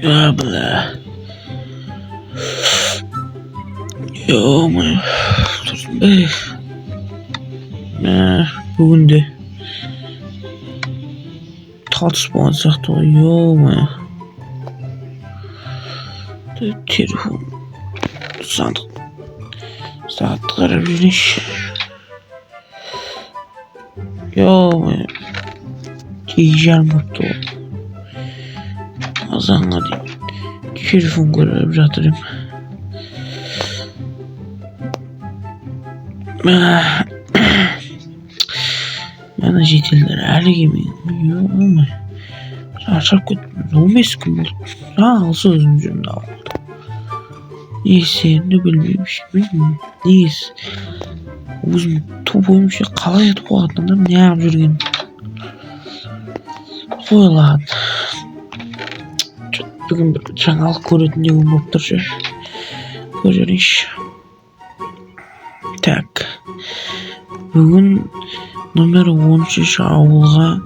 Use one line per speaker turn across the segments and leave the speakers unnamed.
Ya bla. Yo-моё. Tursunbay. Bugun de tartışma çıktı. Yo-моё. Telefon sandık. Saat qarab yurish. Yo-моё. Tiyeceğim mutlu. Azanğa deyip telefon ko'rib жатырым. Mana jetellar әлі келмеген. Yo-моё. Шаршап кеттім. 15 күн болды. Жалғыз өзім жүрмін ауылда. Несені білмеймін. Несі? Өзім туп ойымша қалай етіп қоятынымда неғып жүрген. Қойылады. Бүгін бір жаңалық көретіндей болып тұршы. Көрерінші. Так. Бүгін номер 13 ауылға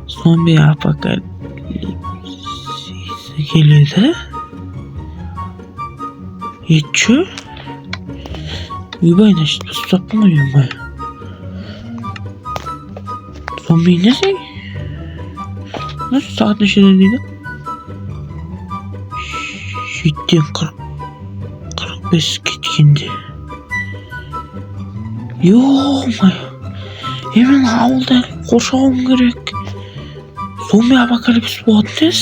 зомби апокалипсисі келеді. Етші? Үйбай нәшіт біз тұтаппын ғой үйбай. Зомби нәсей? Сағат нешеден дейді? 7-ден 45 кеткенде. Yo-моё. Мен ауылда қоршауым керек. Зомби апокалипсис болады дес.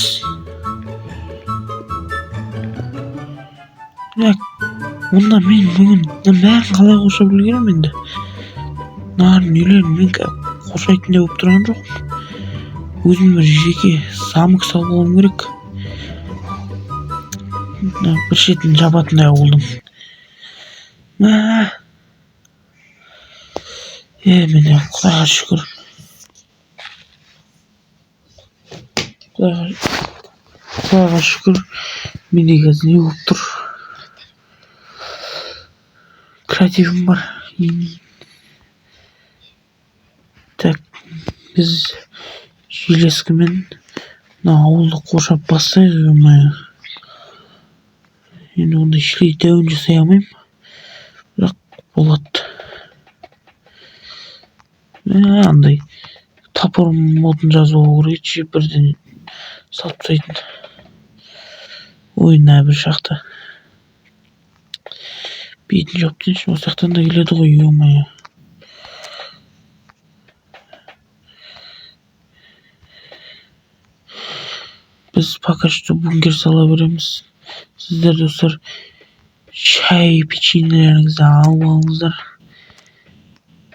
Онда мен бүгін бәрін қалай қоршап үлгерем енді? Нарын үйлерін мен қоршайтын болып тұрған жоқ. Өзім бір жеке замок салып алуым керек. Bir шетін жабатындай болдым. Міне Құдайға шүкір. Құдайға шүкір. Менде қазір не болып тұр? Креативім бар. Так, біз желескімен ауылды қоршап бастайық. Енді онда ішлей дәуін жасай алмайым. Бірақ болады. Андай тапыр модын жазу керекші бірден салып тастайтын. Ойына бір шақты. Бетін жауып дейінші, осы жақтан да келеді ғой, yo-моё. Біз пока что бункер сала береміз. Сіздер достар шай печеньелеріңізді алып алыңыздар.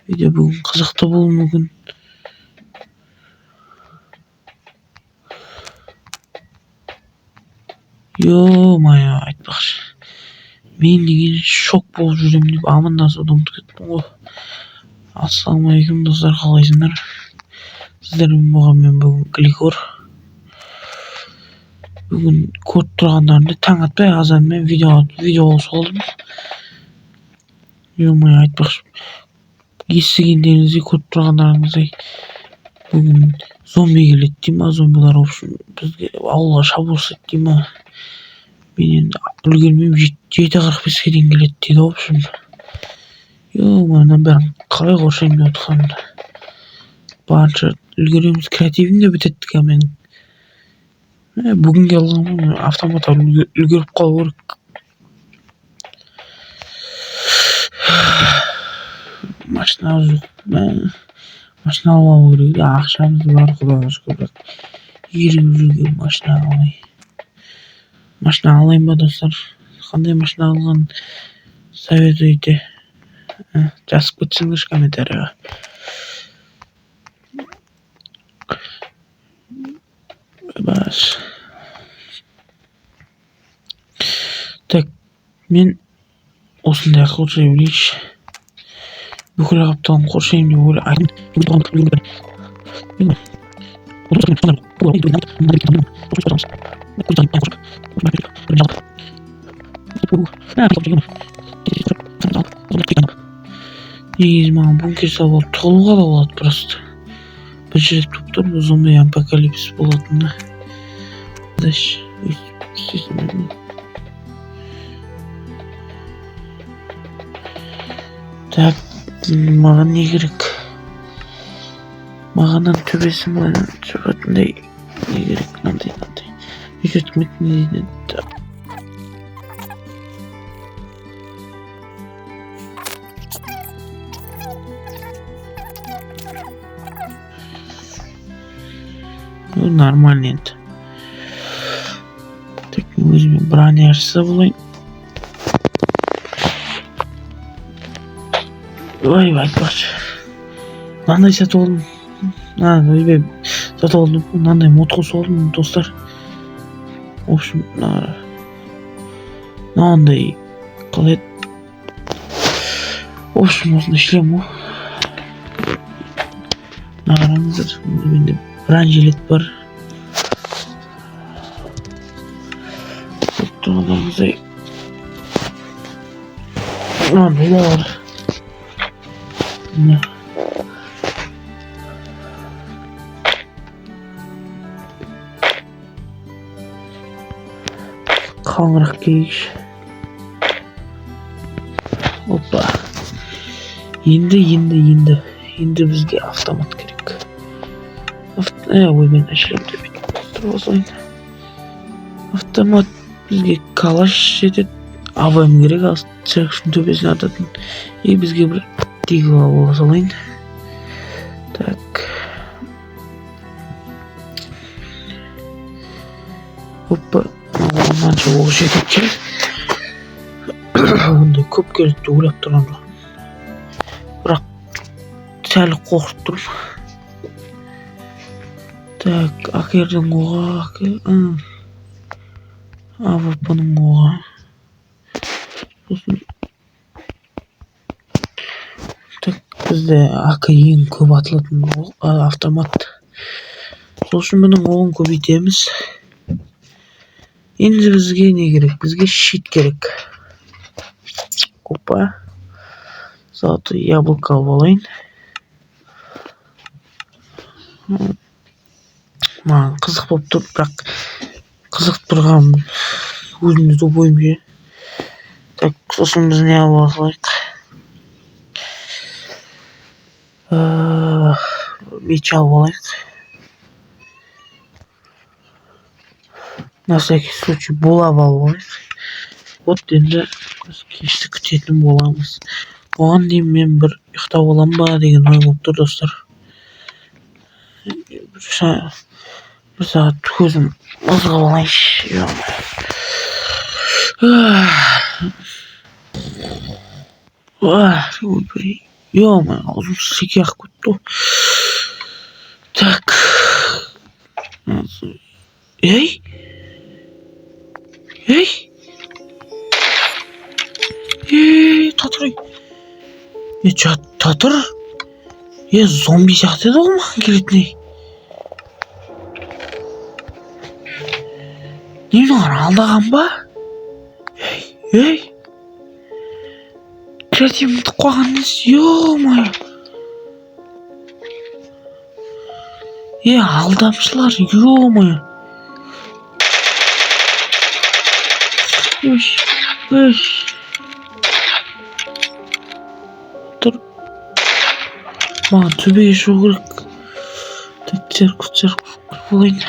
Видео бүгін қызықты болуы мүмкін. Yo-моё, айтпақшы. Мен деген шок болып жүрем деп амандасуды ұмытып кеттім ғой. Ассалаумағалейкум достар, қалайсыңдар? Сіздермен болған мен бүгін Гликор. Бүгін көріп тұрғандарымды таң атпай азанмен видео салдым. Yo-моё, айтпақшы. Естігендеріңізде көріп тұрғандарыңыздай бүгін зомби келеді дей ма, зомбилар бізге ауылға шабуыл жасайды дей ма. Мен енді үлгермеймін, 7:45-ке дейін келеді дейді, в общем. Yo-моё, бәрін қалай қоршаймын деп отырғанымда. Барынша үлгереміз, креативім де бітеді менің. Бүгінге алғанмын, автомат үлгеріп қалу керек. Машина жоқ. Машина алу керек. Ақшамыз бар, Құдайға шүкір. Еріп жүрген машина алайын. Машина алайын ба достар? Қандай машина алған советуйте. Жазып кетсеңдерші комментарияға. Бас. Так, мен осындай қоршай білейінші. Бүкіл қапталын қоршайым деп ойлаймын. Негізі маған бункер салып алып тұғылуға да болады просто. Бір жерде туып тұр, зомби апокалипсис болатынына. Arkadaş. Так, маған не керек? Мағанан төбесі маған шығатындай не керек? Мынандай. Үйретмейтін не дейді? Ну, нормально енді. Так, өзіме броня ашса болайын. Ой, айтпашы. Мынандай сатып алдым. Өзбек сатып алдым. Мынандай мод қосып алдым, достар. В общем, мынандай қалай еді? В общем, осындай шлем ғой. Қараңыздар, менде бронежилет бар. Тұрғанымыздай. Мынандай да бар. Қалыңырақ кейікші. Опа. Енді бізге автомат керек. Ой, мен шлемді тұрып осылайын. Автомат бізге калаш жетеді. АВМ керек, ал шырақшының төбесіне ататын. И бізге бір тигл ала салайын. Так. Опа. Мынанша оқ жетеді. Ондай көп керекті ойлап тұрған жоқ. Бірақ сәл қорқып тұрмын. Так, акердің оғы, АВП-ның оғы. Так, бізде АК ең көп атылатын автомат. Сол үшін мұның оғын көбейтеміз. Енді бізге не керек? Бізге щит керек. Опа. Золото яблоко алып алайын. Маған қызық болып тұр, бірақ қызық тұрған өзімді топойым же. Так, сосын біз не алып алайық? Меч алып алайық. На всякий случай булав алып алайық. Вот енді кешті күтетін боламыз. Оған дейін мен бір ұйықтап аламын ба деген ой болып тұр, достар. Bir saat көзім ызғып алайыншы. Ё-моё, аузым секе ақ кетті. Так. Ей! Татыр. Татыр? Зомби сияқты еді ғой маған келетіндей. Не маған алдаған ба? Креативті қойған несі? Ё-моё. Алдамшылар, ё-моё. Тұр. Маған төбеге шығу керек. Церковь болайын.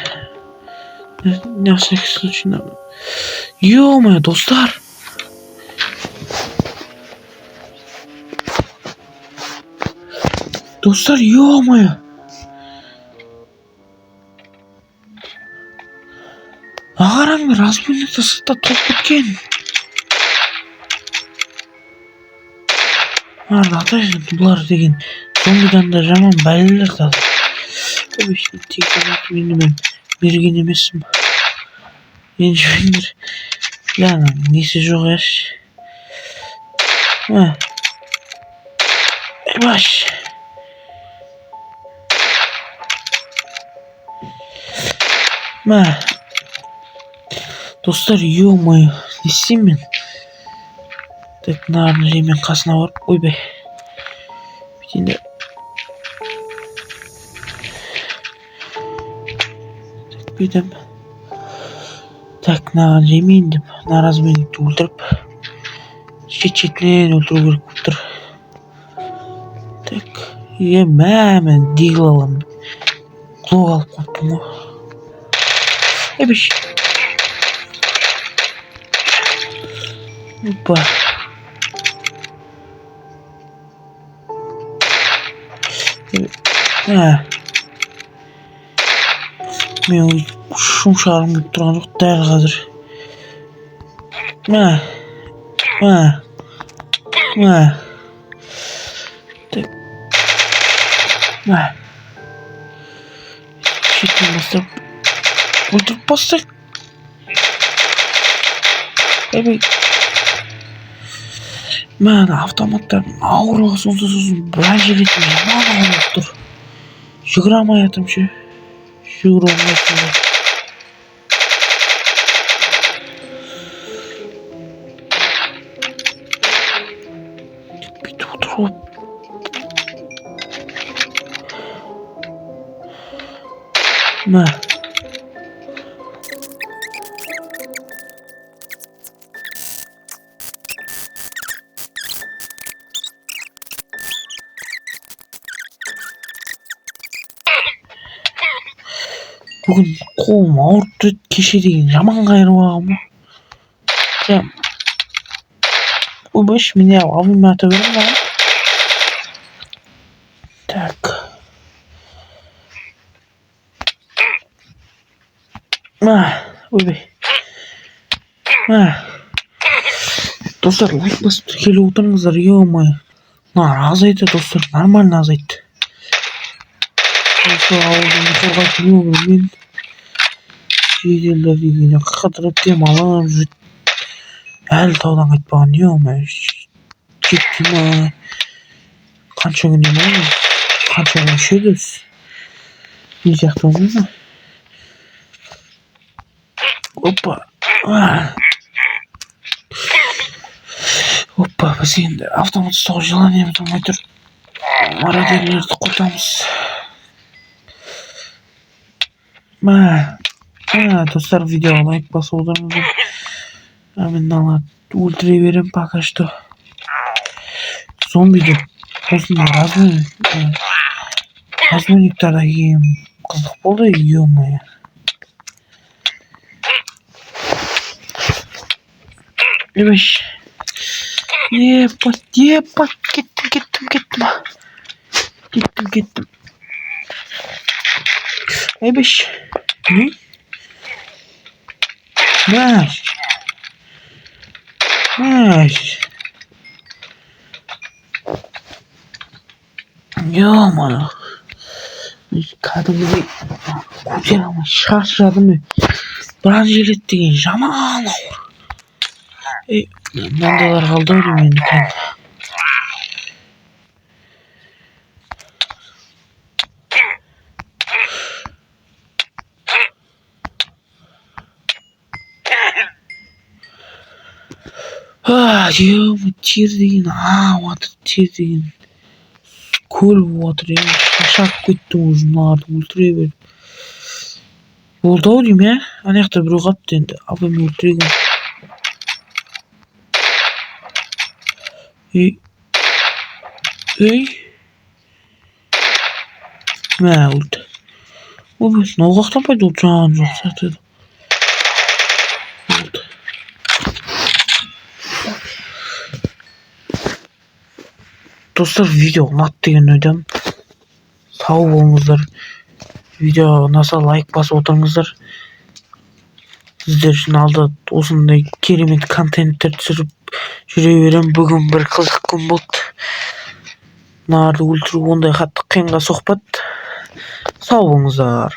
На всякий случай. Ё-моё, достар. Достар, ё-моё. Ағараңдар, разбойникті сыртта толып кеткен. Атайын, бұлар деген зомбидан да жаман бәлелер тады. Обычно тегін мен мерген емеспін. Еншімендер. Несі жоқ еш. Баш. Достар, ё-моё, не істеймін мен? Так, мына жемен қасына барып, ойбай. Енді. Так, бүйтем. Так наған жемейін деп наразылығымды өлтіріп шет-шетінен өлтіру керек болып тұр. Так, мен дигл аламын. Клоу алып қойыппын ғой. Беш. Опа. Мен шум шағым келіп тұрған жоқ дәл қазір. Шеттен бастап өлтіріп бастайық. Автоматтардың ауырлығы сонса сосын біраз жеретін жаман ауырып тұр. Жүгіре алмай жатырмын ше. Жүгіре алмайсың. Бүйтіп отырып. Бүгін қолым ауырып тұрды, кеше деген жаман қайырып алғам. Ойбаш, меня авыма ата берем ба? Так. Ойбай. Достар, лайк басып келіп отырыңыздар, ё-моё. Азайды, достар, нормально азайды. Осы ауылдың қорғайтын өмірмен жеделдер деген қыдырып демалып жүрді. Әлі таудан қайтпаған, ё-моё. Жетті ма? Қанша күн демалып? Қанша күн шөліз? Не сияқты болмайды ма? Опа. Опа, біз енді автомат ұстауға желаниеміз болмай тұр. Мародерлерді құртамыз. Достар, видеоға лайк басып отырыңыздар. Мен өлтіре берем пока что. Зомбиді осында размениктарда ең қызық болды, ё-моё. Ебаш. Епат, кеттім. Ебаш. Ё-моё. Кәдімгідей көтере алмай шаршадым. Біраз желет деген жаман ауыр. Мынандайлар қалды ау деймін енді екен. Тер деген ауатыр, тер деген көл болатыр. Шашақ кеттім уже мыналарды өлтіре беріп. Болды ау деймін, ана жақта біреу қалыпты енді. Абаймен өлтіреген. Өлді. Мынау қақтан пайда ол жан жоқ сияқты еді. Болды. Достар, видео ұнады деген ойдамын. Сау болыңыздар. Видео ұнаса лайк басып отырыңыздар. Сіздер үшін алда осындай керемет контенттер түсіріп жүре берем. Бүгін бір қызық күн болды. Мыналарды өлтіру ондай қатты қиынға соқпады. Сау болыңыздар.